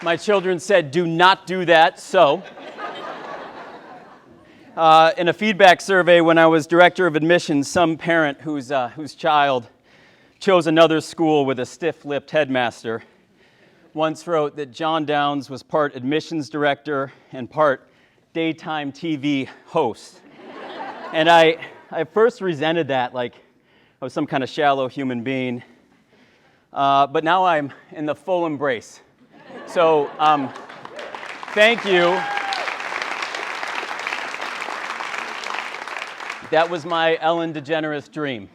My children said, do not do that, so. In a feedback survey when I was director of admissions, some parent whose child chose another school with a stiff-lipped headmaster once wrote that John Downs was part admissions director and part daytime TV host. And I first resented that, like I was some kind of shallow human being. But now I'm in the full embrace. So thank you. That was my Ellen DeGeneres dream.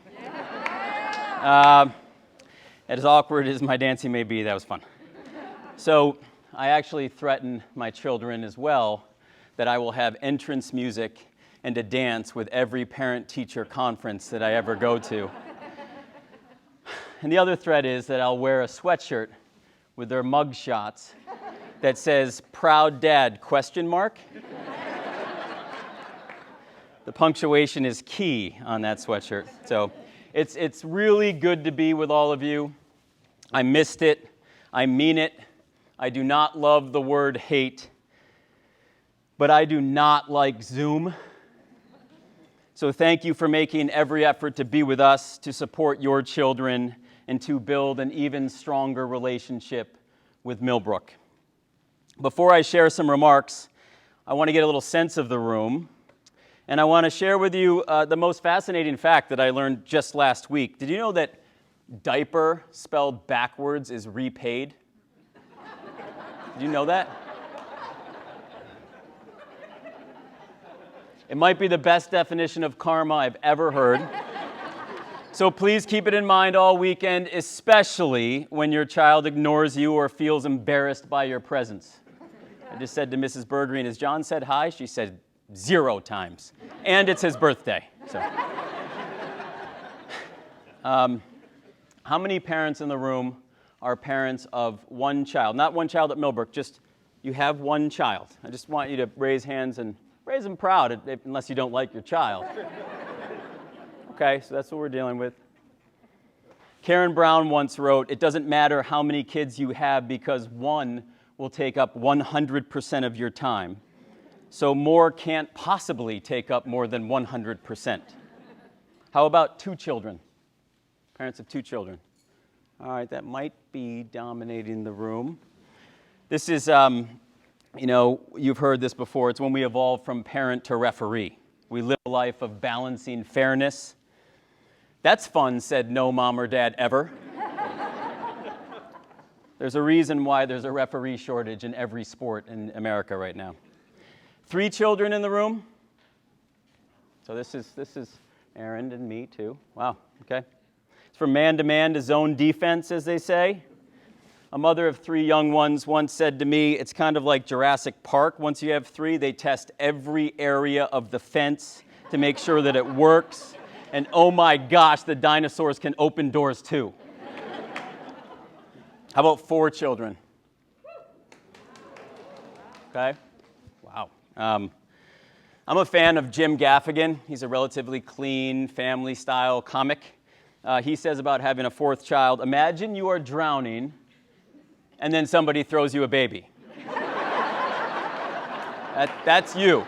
As awkward as my dancing may be, that was fun. So I actually threaten my children as well that I will have entrance music and a dance with every parent-teacher conference that I ever go to. And the other threat is that I'll wear a sweatshirt with their mug shots that says, "Proud Dad?" The punctuation is key on that sweatshirt. So it's really good to be with all of you. I missed it. I mean it. I do not love the word hate, but I do not like Zoom. So thank you for making every effort to be with us, to support your children, and to build an even stronger relationship with Millbrook. Before I share some remarks, I want to get a little sense of the room, and I want to share with you the most fascinating fact that I learned just last week. Did you know that diaper spelled backwards is repaid? Did you know that? It might be the best definition of karma I've ever heard. So please keep it in mind all weekend, especially when your child ignores you or feels embarrassed by your presence. I just said to Mrs. Bergreen, as John said hi, she said 0 times. And it's his birthday. So. How many parents in the room are parents of one child? Not one child at Millbrook, just you have one child. I just want you to raise hands and raise them proud, unless you don't like your child. Okay, so that's what we're dealing with. Karen Brown once wrote, "It doesn't matter how many kids you have because one will take up 100% of your time. So more can't possibly take up more than 100%. How about 2 children? Parents of 2 children. All right, that might be dominating the room. This is, you've heard this before. It's when we evolve from parent to referee. We live a life of balancing fairness. That's fun, said no mom or dad ever. There's a reason why there's a referee shortage in every sport in America right now. 3 children in the room. So this is Aaron and me too. Wow, okay. It's from man-to-man to zone defense, as they say. A mother of 3 young ones once said to me, it's kind of like Jurassic Park. Once you have 3, they test every area of the fence to make sure that it works. And oh my gosh, the dinosaurs can open doors too. How about 4 children? Okay. Wow. I'm a fan of Jim Gaffigan. He's a relatively clean, family-style comic. He says about having a 4th child, imagine you are drowning and then somebody throws you a baby. That's you.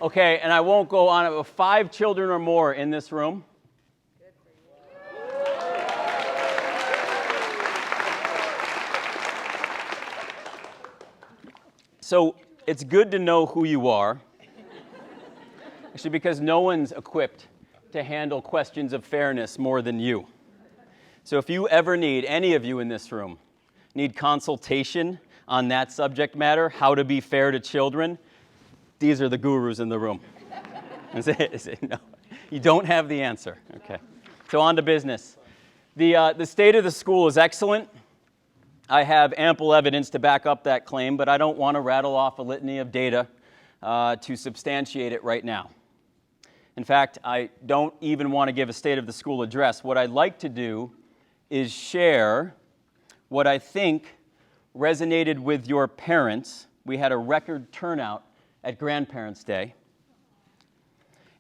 Okay, and I won't go on it. 5 children or more in this room. So it's good to know who you are, actually, because no one's equipped to handle questions of fairness more than you. So if you ever need, any of you in this room, need consultation on that subject matter, how to be fair to children, these are the gurus in the room. No, you don't have the answer. Okay. So on to business. The state of the school is excellent. I have ample evidence to back up that claim, but I don't want to rattle off a litany of data to substantiate it right now. In fact, I don't even want to give a state of the school address. What I'd like to do is share what I think resonated with your parents. We had a record turnout at Grandparents' Day.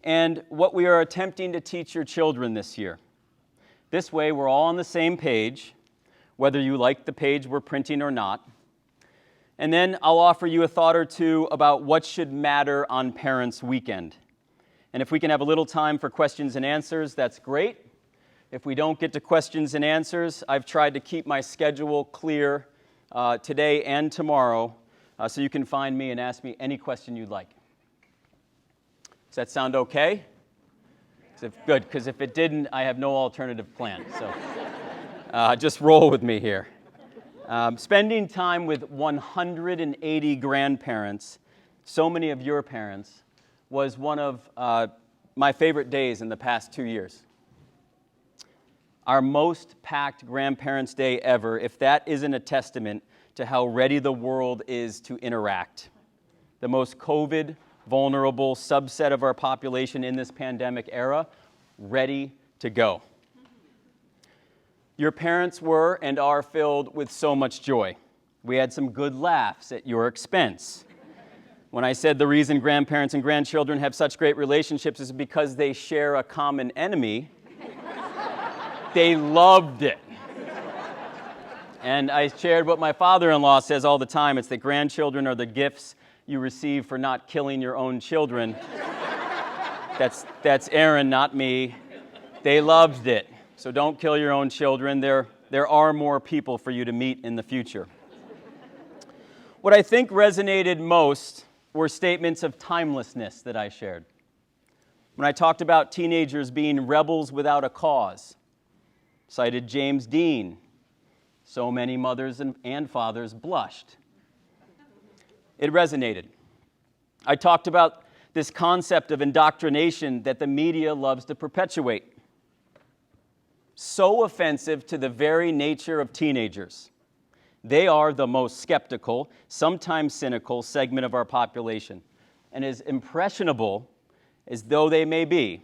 And what we are attempting to teach your children this year. This way, we're all on the same page, whether you like the page we're printing or not. And then I'll offer you a thought or two about what should matter on Parents' Weekend. And if we can have a little time for questions and answers, that's great. If we don't get to questions and answers, I've tried to keep my schedule clear today and tomorrow, so you can find me and ask me any question you'd like. Does that sound okay? Good, because if it didn't, I have no alternative plan. So just roll with me here. Spending time with 180 grandparents, so many of your parents, was one of my favorite days in the past 2 years. Our most packed Grandparents' Day ever, if that isn't a testament to how ready the world is to interact. The most COVID vulnerable subset of our population in this pandemic era, ready to go. Your parents were and are filled with so much joy. We had some good laughs at your expense. When I said the reason grandparents and grandchildren have such great relationships is because they share a common enemy, they loved it. And I shared what my father-in-law says all the time. It's that grandchildren are the gifts you receive for not killing your own children. That's Aaron, not me. They loved it. So don't kill your own children. There are more people for you to meet in the future. What I think resonated most were statements of timelessness that I shared. When I talked about teenagers being rebels without a cause, cited James Dean. So many mothers and fathers blushed. It resonated. I talked about this concept of indoctrination that the media loves to perpetuate. So offensive to the very nature of teenagers. They are the most skeptical, sometimes cynical segment of our population. And as impressionable as though they may be,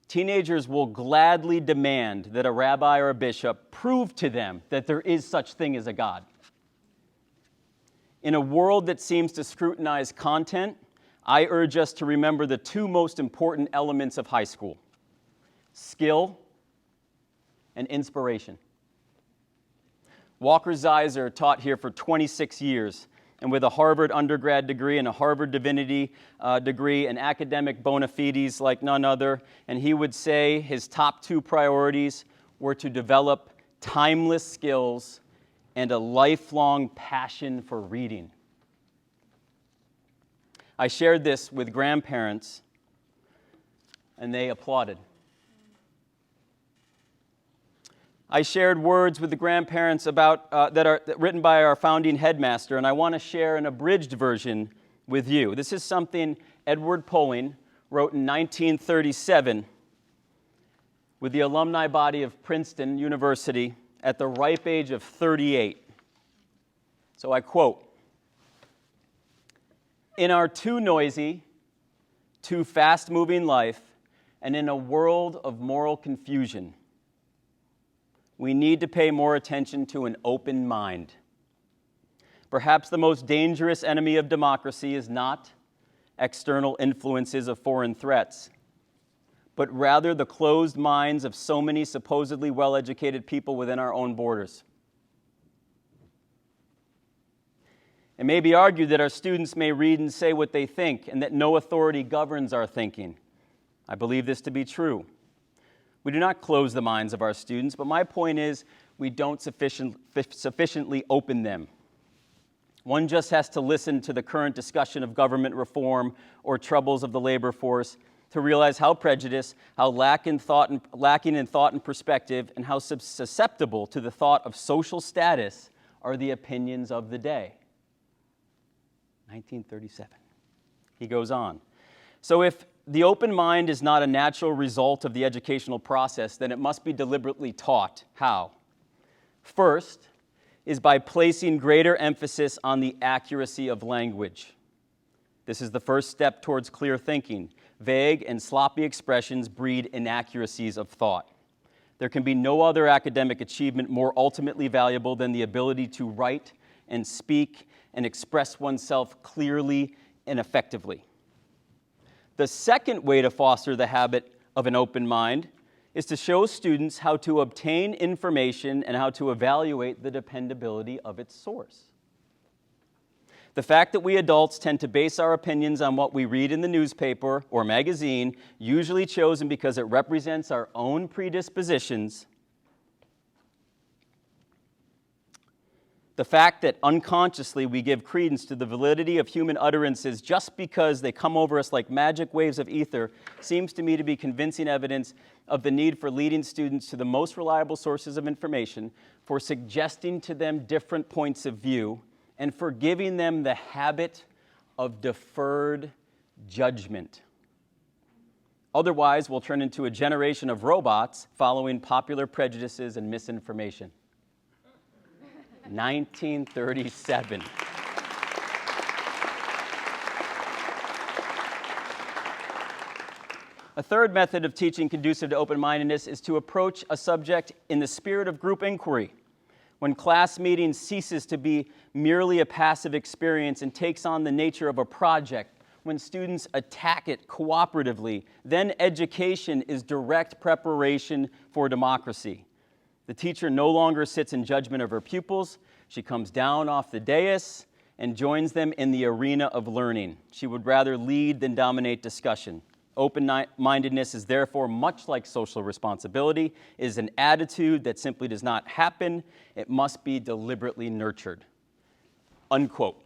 teenagers will gladly demand that a rabbi or a bishop prove to them that there is such thing as a God. In a world that seems to scrutinize content, I urge us to remember the two most important elements of high school: skill and inspiration. Walker Zeiser taught here for 26 years, and with a Harvard undergrad degree and a Harvard divinity degree and academic bona fides like none other, and he would say his top two priorities were to develop timeless skills and a lifelong passion for reading. I shared this with grandparents, and they applauded. I shared words with the grandparents about that are written by our founding headmaster, and I want to share an abridged version with you. This is something Edward Poling wrote in 1937 with the alumni body of Princeton University at the ripe age of 38. So I quote, "In our too noisy, too fast-moving life, and in a world of moral confusion, we need to pay more attention to an open mind. Perhaps the most dangerous enemy of democracy is not external influences of foreign threats, but rather the closed minds of so many supposedly well-educated people within our own borders. It may be argued that our students may read and say what they think, and that no authority governs our thinking. I believe this to be true. We do not close the minds of our students, but my point is we don't sufficiently open them. One just has to listen to the current discussion of government reform or troubles of the labor force to realize how prejudiced, how lacking in thought and perspective, and how susceptible to the thought of social status are the opinions of the day." 1937. He goes on. So if the open mind is not a natural result of the educational process, then it must be deliberately taught. How? First is by placing greater emphasis on the accuracy of language. This is the first step towards clear thinking. Vague and sloppy expressions breed inaccuracies of thought. There can be no other academic achievement more ultimately valuable than the ability to write and speak and express oneself clearly and effectively. The second way to foster the habit of an open mind is to show students how to obtain information and how to evaluate the dependability of its source. The fact that we adults tend to base our opinions on what we read in the newspaper or magazine, usually chosen because it represents our own predispositions. The fact that unconsciously we give credence to the validity of human utterances just because they come over us like magic waves of ether seems to me to be convincing evidence of the need for leading students to the most reliable sources of information, for suggesting to them different points of view, and for giving them the habit of deferred judgment. Otherwise, we'll turn into a generation of robots following popular prejudices and misinformation. 1937. A third method of teaching conducive to open-mindedness is to approach a subject in the spirit of group inquiry, when class meeting ceases to be merely a passive experience and takes on the nature of a project, when students attack it cooperatively, then education is direct preparation for democracy. The teacher no longer sits in judgment of her pupils. She comes down off the dais and joins them in the arena of learning. She would rather lead than dominate discussion. Open-mindedness is therefore much like social responsibility. It is an attitude that simply does not happen. It must be deliberately nurtured. Unquote.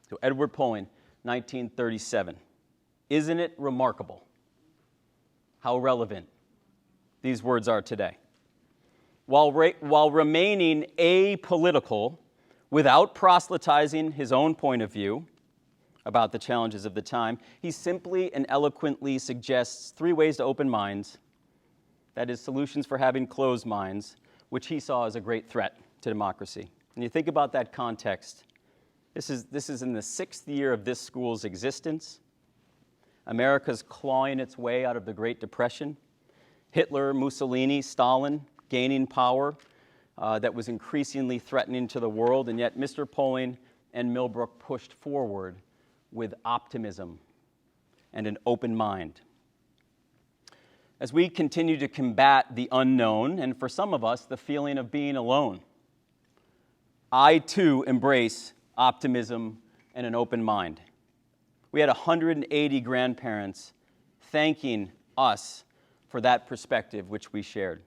So Edward Poling, 1937. Isn't it remarkable how relevant these words are today? While remaining apolitical, without proselytizing his own point of view about the challenges of the time, he simply and eloquently suggests 3 ways to open minds, that is, solutions for having closed minds, which he saw as a great threat to democracy. And you think about that context. This is in the 6th year of this school's existence. America's clawing its way out of the Great Depression. Hitler, Mussolini, Stalin gaining power that was increasingly threatening to the world, and yet Mr. Poling and Millbrook pushed forward with optimism and an open mind. As we continue to combat the unknown, and for some of us, the feeling of being alone, I too embrace optimism and an open mind. We had 180 grandparents thanking us for that perspective which we shared.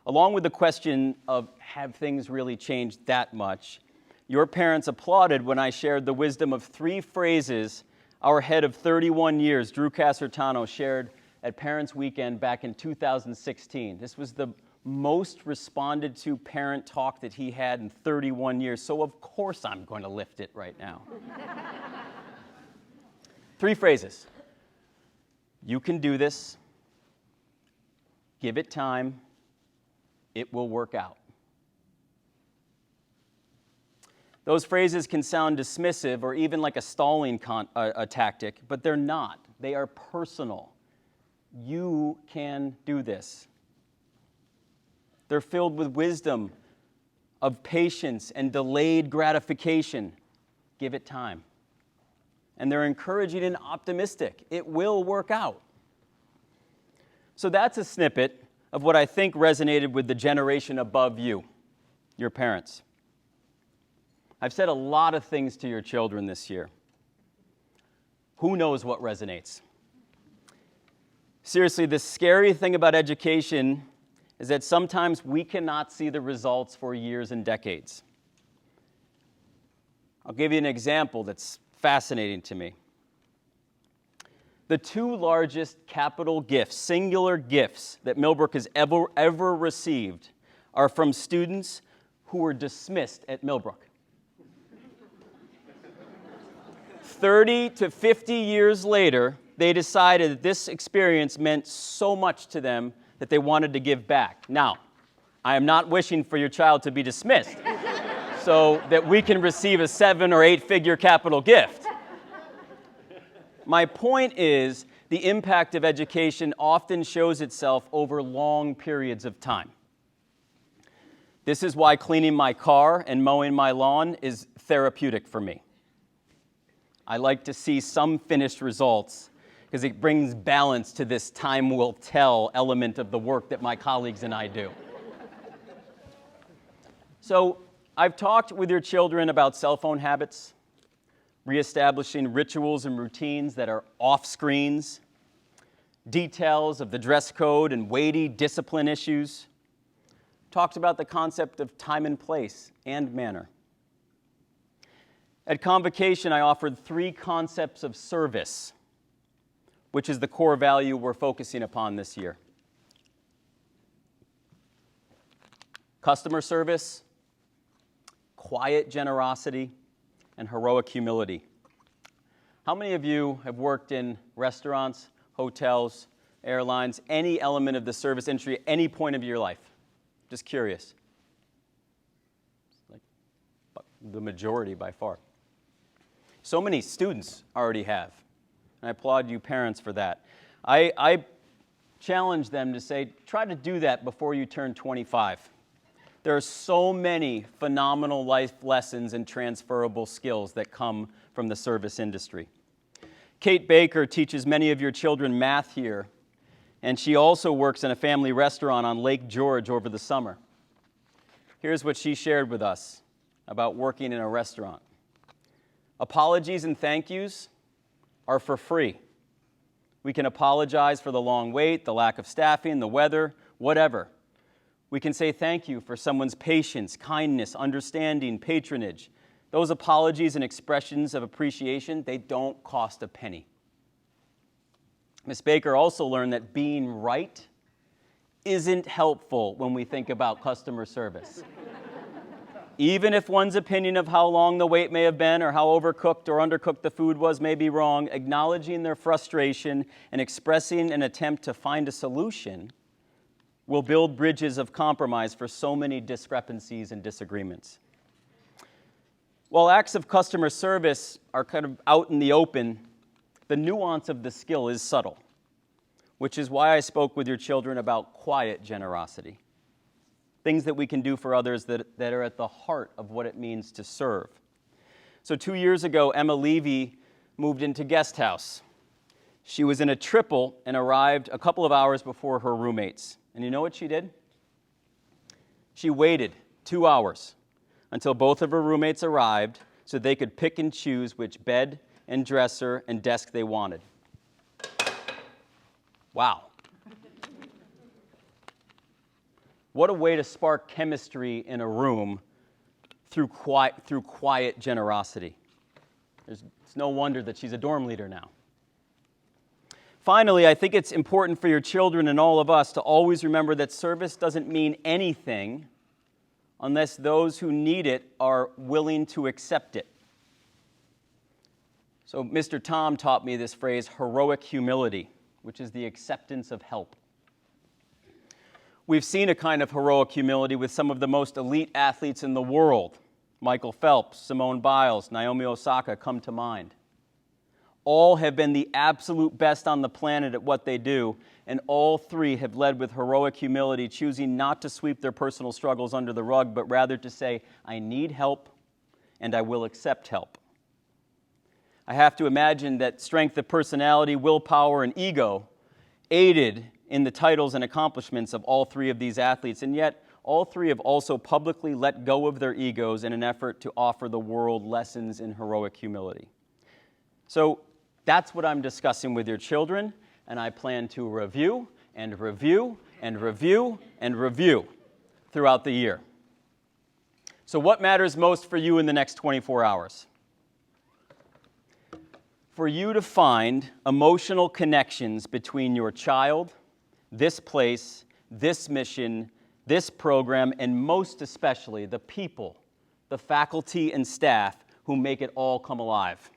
Along with the question of, have things really changed that much, your parents applauded when I shared the wisdom of 3 phrases our head of 31 years, Drew Casertano, shared at Parents' Weekend back in 2016. This was the most responded to parent talk that he had in 31 years, so of course I'm going to lift it right now. 3 phrases. You can do this. Give it time. It will work out. Those phrases can sound dismissive or even like a stalling tactic, but they're not. They are personal. You can do this. They're filled with wisdom, of patience and delayed gratification. Give it time. And they're encouraging and optimistic. It will work out. So that's a snippet of what I think resonated with the generation above you, your parents. I've said a lot of things to your children this year. Who knows what resonates? Seriously, the scary thing about education is that sometimes we cannot see the results for years and decades. I'll give you an example that's fascinating to me. The 2 largest capital gifts, singular gifts, that Millbrook has ever received are from students who were dismissed at Millbrook. 30 to 50 years later, they decided that this experience meant so much to them that they wanted to give back. Now, I am not wishing for your child to be dismissed so that we can receive a 7 or 8-figure capital gift. My point is, the impact of education often shows itself over long periods of time. This is why cleaning my car and mowing my lawn is therapeutic for me. I like to see some finished results because it brings balance to this time will tell element of the work that my colleagues and I do. So I've talked with your children about cell phone habits, reestablishing rituals and routines that are off screens, details of the dress code and weighty discipline issues, talked about the concept of time and place and manner. At Convocation, I offered 3 concepts of service, which is the core value we're focusing upon this year. Customer service, quiet generosity, and heroic humility. How many of you have worked in restaurants, hotels, airlines, any element of the service industry at any point of your life? Just curious. Like the majority by far. So many students already have. And I applaud you parents for that. I challenge them to say, try to do that before you turn 25. There are so many phenomenal life lessons and transferable skills that come from the service industry. Kate Baker teaches many of your children math here, and she also works in a family restaurant on Lake George over the summer. Here's what she shared with us about working in a restaurant. Apologies and thank yous are for free. We can apologize for the long wait, the lack of staffing, the weather, whatever. We can say thank you for someone's patience, kindness, understanding, patronage. Those apologies and expressions of appreciation, they don't cost a penny. Ms. Baker also learned that being right isn't helpful when we think about customer service. Even if one's opinion of how long the wait may have been or how overcooked or undercooked the food was may be wrong, acknowledging their frustration and expressing an attempt to find a solution will build bridges of compromise for so many discrepancies and disagreements. While acts of customer service are kind of out in the open, the nuance of the skill is subtle, which is why I spoke with your children about quiet generosity, things that we can do for others that are at the heart of what it means to serve. So 2 years ago, Emma Levy moved into guest house. She was in a triple and arrived a couple of hours before her roommates. And you know what she did? She waited 2 hours until both of her roommates arrived so they could pick and choose which bed and dresser and desk they wanted. Wow. What a way to spark chemistry in a room through quiet generosity. It's no wonder that she's a dorm leader now. Finally, I think it's important for your children and all of us to always remember that service doesn't mean anything unless those who need it are willing to accept it. So Mr. Tom taught me this phrase, heroic humility, which is the acceptance of help. We've seen a kind of heroic humility with some of the most elite athletes in the world. Michael Phelps, Simone Biles, Naomi Osaka come to mind. All have been the absolute best on the planet at what they do, and all 3 have led with heroic humility, choosing not to sweep their personal struggles under the rug, but rather to say, I need help, and I will accept help. I have to imagine that strength of personality, willpower, and ego aided in the titles and accomplishments of all 3 of these athletes, and yet all 3 have also publicly let go of their egos in an effort to offer the world lessons in heroic humility. So that's what I'm discussing with your children, and I plan to review and review and review and review throughout the year. So what matters most for you in the next 24 hours? For you to find emotional connections between your child, this place, this mission, this program, and most especially the people, the faculty and staff who make it all come alive.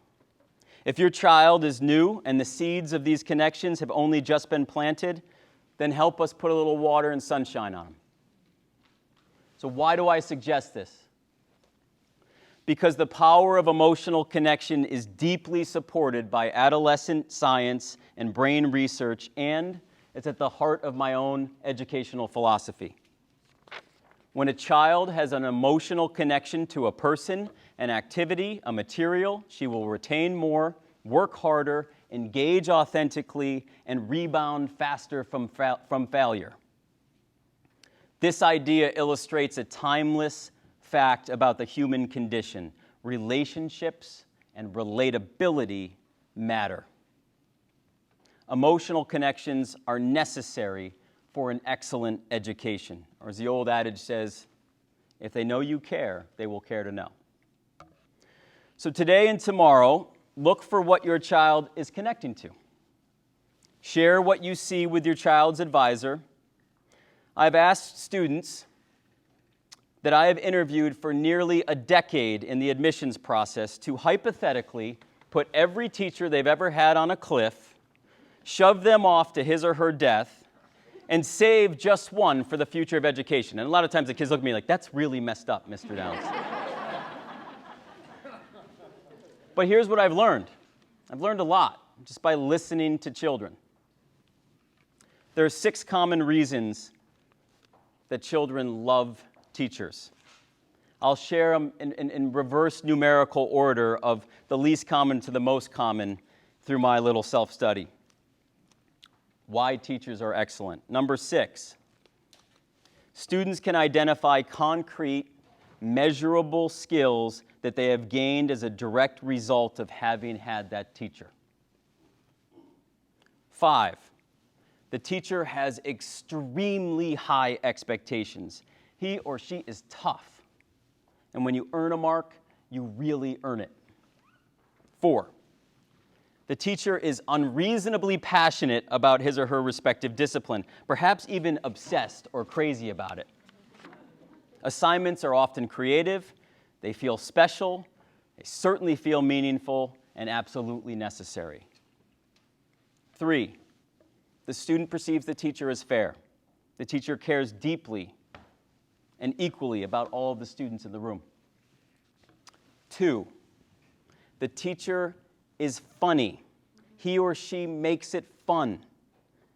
If your child is new and the seeds of these connections have only just been planted, then help us put a little water and sunshine on them. So why do I suggest this? Because the power of emotional connection is deeply supported by adolescent science and brain research, and it's at the heart of my own educational philosophy. When a child has an emotional connection to a person, an activity, a material, she will retain more, work harder, engage authentically, and rebound faster from failure. This idea illustrates a timeless fact about the human condition. Relationships and relatability matter. Emotional connections are necessary for an excellent education. Or as the old adage says, if they know you care, they will care to know. So today and tomorrow, look for what your child is connecting to. Share what you see with your child's advisor. I've asked students that I have interviewed for nearly a decade in the admissions process to hypothetically put every teacher they've ever had on a cliff, shove them off to his or her death, and save just one for the future of education. And a lot of times the kids look at me like, that's really messed up, Mr. Downs. But here's what I've learned. I've learned a lot just by listening to children. There are 6 common reasons that children love teachers. I'll share them in reverse numerical order of the least common to the most common through my little self-study. Why teachers are excellent. Number 6, students can identify concrete, measurable skills that they have gained as a direct result of having had that teacher. 5, the teacher has extremely high expectations. He or she is tough. And when you earn a mark, you really earn it. 4, the teacher is unreasonably passionate about his or her respective discipline, perhaps even obsessed or crazy about it. Assignments are often creative, they feel special, they certainly feel meaningful, and absolutely necessary. 3, the student perceives the teacher as fair. The teacher cares deeply and equally about all of the students in the room. 2, the teacher is funny. He or she makes it fun.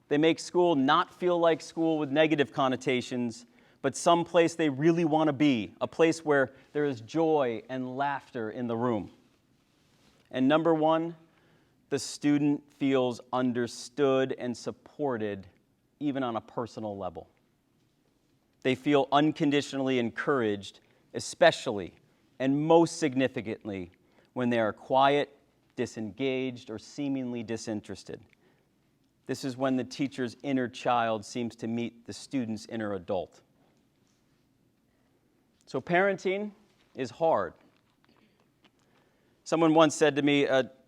They make school not feel like school with negative connotations, but some place they really want to be, a place where there is joy and laughter in the room. And number 1, the student feels understood and supported, even on a personal level. They feel unconditionally encouraged, especially and most significantly when they are quiet, disengaged, or seemingly disinterested. This is when the teacher's inner child seems to meet the student's inner adult. So parenting is hard. Someone once said to me,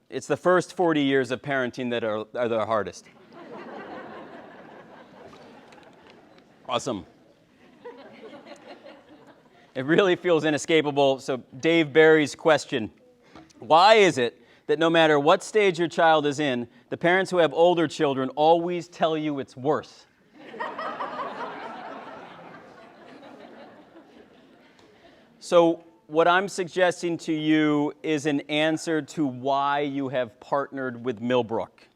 it's the first 40 years of parenting that are the hardest. Awesome. It really feels inescapable. So Dave Barry's question, why is it that no matter what stage your child is in, the parents who have older children always tell you it's worse? So what I'm suggesting to you is an answer to why you have partnered with Millbrook.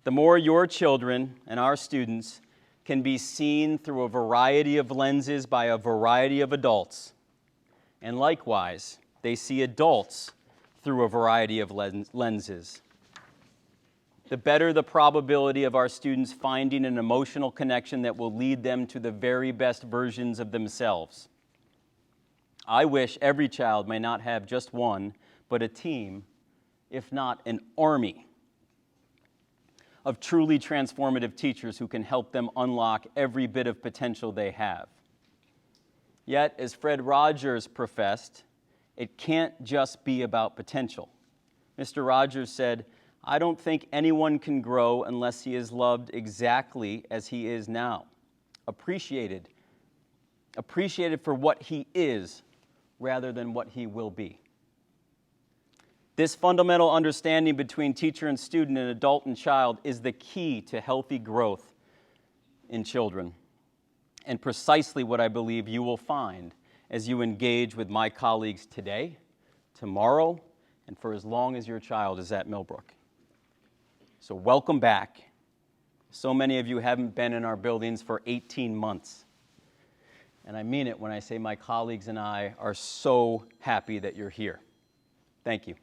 The more your children and our students can be seen through a variety of lenses by a variety of adults, and likewise, they see adults through a variety of lenses, the better the probability of our students finding an emotional connection that will lead them to the very best versions of themselves. I wish every child may not have just one, but a team, if not an army, of truly transformative teachers who can help them unlock every bit of potential they have. Yet, as Fred Rogers professed, it can't just be about potential. Mr. Rogers said, "I don't think anyone can grow unless he is loved exactly as he is now, appreciated for what he is rather than what he will be." This fundamental understanding between teacher and student and adult and child is the key to healthy growth in children, and precisely what I believe you will find as you engage with my colleagues today, tomorrow, and for as long as your child is at Millbrook. So welcome back. So many of you haven't been in our buildings for 18 months. And I mean it when I say my colleagues and I are so happy that you're here. Thank you.